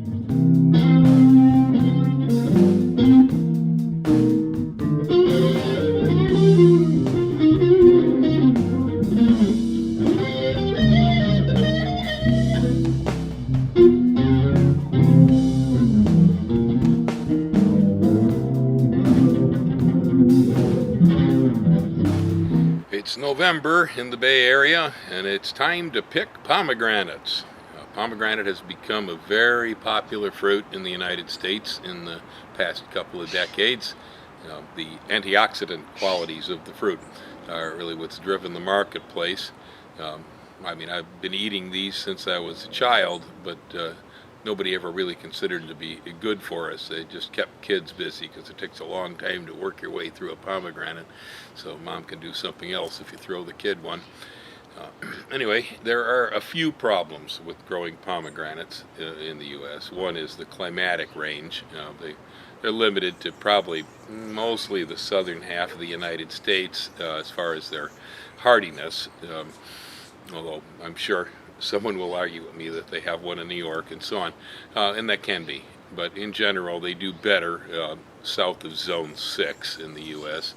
It's November in the Bay Area, and it's time to pick pomegranates. Pomegranate has become a very popular fruit in the United States in the past couple of decades. The antioxidant qualities of the fruit are really what's driven the marketplace. I mean, I've been eating these since I was a child, but nobody ever really considered it to be good for us. They just kept kids busy because it takes a long time to work your way through a pomegranate. So mom can do something else if you throw the kid one. Anyway, there are a few problems with growing pomegranates in the U.S. One is the climatic range. They're limited to probably mostly the southern half of the United States as far as their hardiness, although I'm sure someone will argue with me that they have one in New York and so on, and that can be. But in general, they do better south of Zone 6 in the U.S.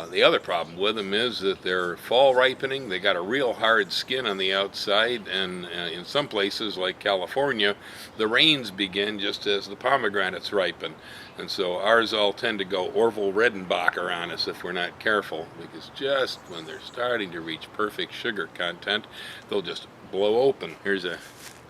The other problem with them is that they're fall ripening. They got a real hard skin on the outside, and in some places like California, the rains begin just as the pomegranates ripen. And so ours all tend to go Orville Redenbacher on us if we're not careful, because just when they're starting to reach perfect sugar content, they'll just blow open. Here's a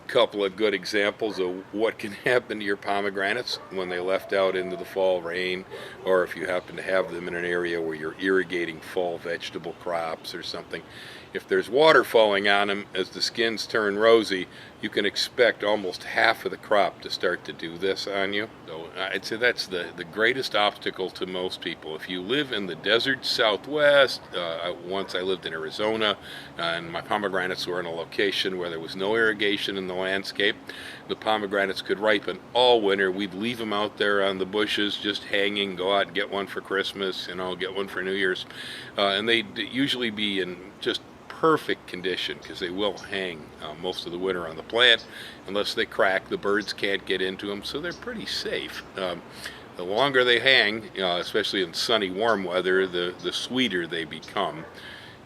couple of good examples of what can happen to your pomegranates when they left out into the fall rain, or if you happen to have them in an area where you're irrigating fall vegetable crops or something. If there's water falling on them as the skins turn rosy, you can expect almost half of the crop to start to do this on you. So I'd say that's the greatest obstacle to most people. If you live in the desert Southwest, once I lived in Arizona, and my pomegranates were in a location where there was no irrigation in the landscape, the pomegranates could ripen all winter. We'd leave them out there on the bushes just hanging, go out and get one for Christmas, get one for New Year's, and they'd usually be in just perfect condition because they will hang most of the winter on the plant. Unless they crack, the birds can't get into them, so they're pretty safe. The longer they hang, especially in sunny warm weather, the sweeter they become.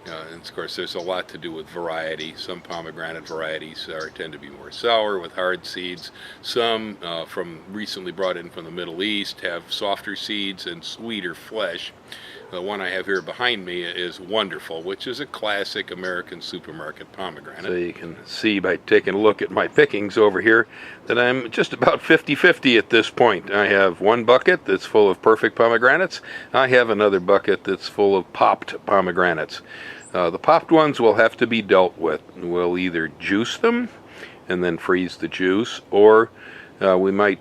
And of course there's a lot to do with variety. Some pomegranate varieties tend to be more sour with hard seeds. Some from recently brought in from the Middle East have softer seeds and sweeter flesh. The one I have here behind me is Wonderful, which is a classic American supermarket pomegranate. So you can see by taking a look at my pickings over here that I'm just about 50-50 at this point. I have one bucket that's full of perfect pomegranates. I have another bucket that's full of popped pomegranates. The popped ones will have to be dealt with. We'll either juice them and then freeze the juice, or we might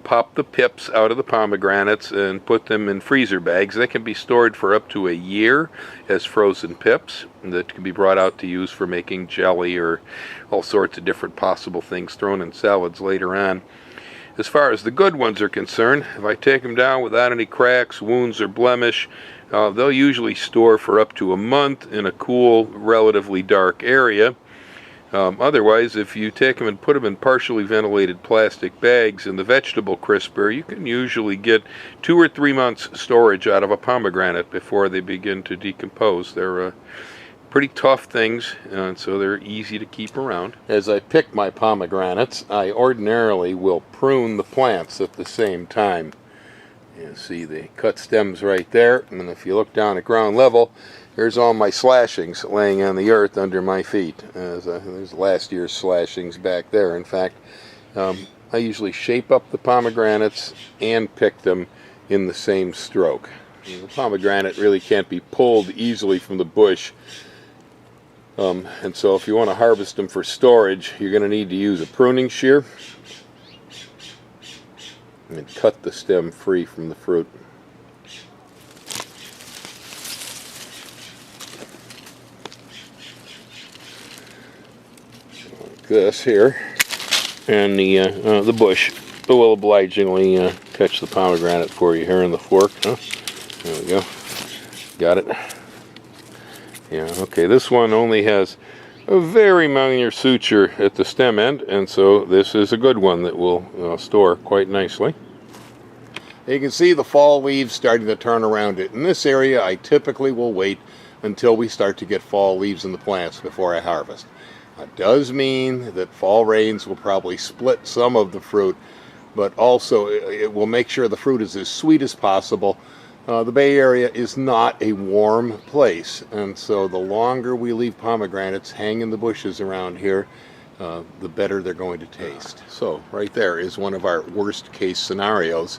pop the pips out of the pomegranates and put them in freezer bags. They can be stored for up to a year as frozen pips that can be brought out to use for making jelly or all sorts of different possible things thrown in salads later on. As far as the good ones are concerned, if I take them down without any cracks, wounds, or blemish, they'll usually store for up to a month in a cool, relatively dark area. Otherwise, if you take them and put them in partially ventilated plastic bags in the vegetable crisper, you can usually get 2 or 3 months storage out of a pomegranate before they begin to decompose. They're pretty tough things, and so they're easy to keep around. As I pick my pomegranates, I ordinarily will prune the plants at the same time. You see the cut stems right there, and if you look down at ground level, there's all my slashings laying on the earth under my feet. There's last year's slashings back there. In fact, I usually shape up the pomegranates and pick them in the same stroke. The pomegranate really can't be pulled easily from the bush, and so if you want to harvest them for storage, you're going to need to use a pruning shear and cut the stem free from the fruit. This here, and the bush will obligingly catch the pomegranate for you here in the fork. Huh? There we go. Got it. Yeah, okay, this one only has a very minor suture at the stem end, and so this is a good one that will store quite nicely. You can see the fall leaves starting to turn around it. In this area, I typically will wait until we start to get fall leaves in the plants before I harvest. It does mean that fall rains will probably split some of the fruit, but also it will make sure the fruit is as sweet as possible. The Bay Area is not a warm place, and so the longer we leave pomegranates hang in the bushes around here, the better they're going to taste. So right there is one of our worst case scenarios.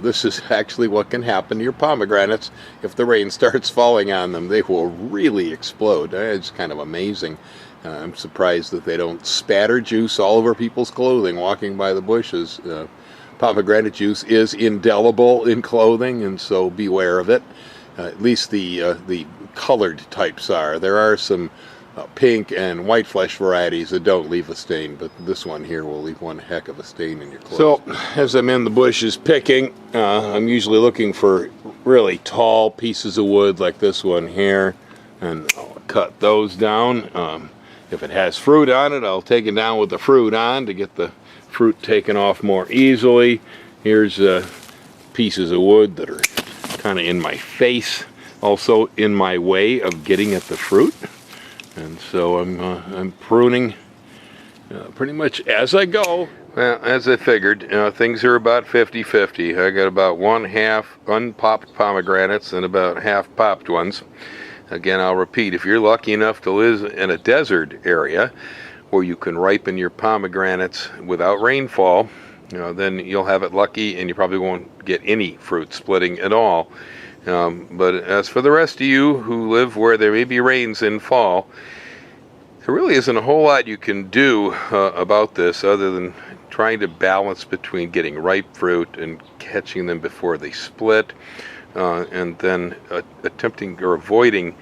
This is actually what can happen to your pomegranates if the rain starts falling on them. They will really explode. It's kind of amazing. I'm surprised that they don't spatter juice all over people's clothing walking by the bushes. Pomegranate juice is indelible in clothing, and so beware of it. At least the colored types are. There are some pink and white flesh varieties that don't leave a stain, but this one here will leave one heck of a stain in your clothes. So as I'm in the bushes picking, I'm usually looking for really tall pieces of wood like this one here, and I'll cut those down. If it has fruit on it, I'll take it down with the fruit on to get the fruit taken off more easily. Here's pieces of wood that are kind of in my face, also in my way of getting at the fruit. And so I'm pruning pretty much as I go. Well, as I figured, things are about 50-50. I got about 1/2 unpopped pomegranates and about half popped ones. Again, I'll repeat, if you're lucky enough to live in a desert area where you can ripen your pomegranates without rainfall, then you'll have it lucky and you probably won't get any fruit splitting at all. But as for the rest of you who live where there may be rains in fall, there really isn't a whole lot you can do about this other than trying to balance between getting ripe fruit and catching them before they split, and then attempting or avoiding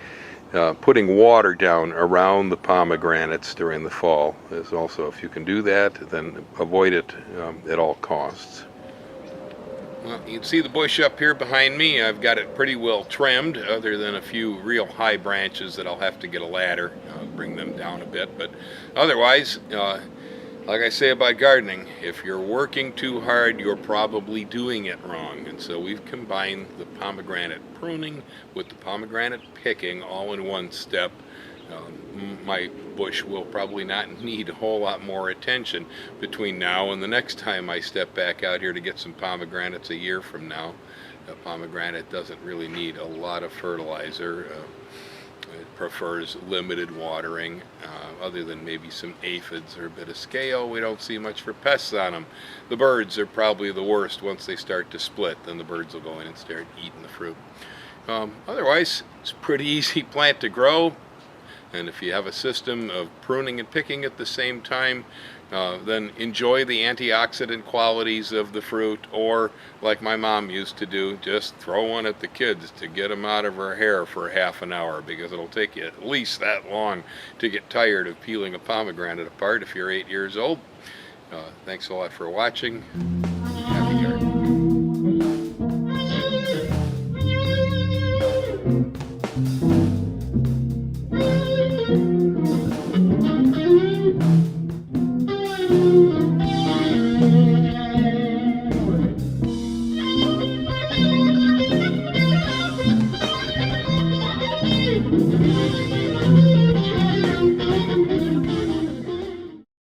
putting water down around the pomegranates during the fall. Is also, if you can do that, then avoid it at all costs. Well, you can see the bush up here behind me. I've got it pretty well trimmed, other than a few real high branches that I'll have to get a ladder, bring them down a bit. But otherwise, like I say about gardening, if you're working too hard, you're probably doing it wrong. And so we've combined the pomegranate pruning with the pomegranate picking all in one step. My bush will probably not need a whole lot more attention between now and the next time I step back out here to get some pomegranates a year from now. A pomegranate doesn't really need a lot of fertilizer. It prefers limited watering, other than maybe some aphids or a bit of scale. We don't see much for pests on them. The birds are probably the worst. Once they start to split, then the birds will go in and start eating the fruit. Otherwise, it's a pretty easy plant to grow. And if you have a system of pruning and picking at the same time, then enjoy the antioxidant qualities of the fruit, or like my mom used to do, just throw one at the kids to get them out of her hair for half an hour, because it'll take you at least that long to get tired of peeling a pomegranate apart if you're 8 years old. Thanks a lot for watching.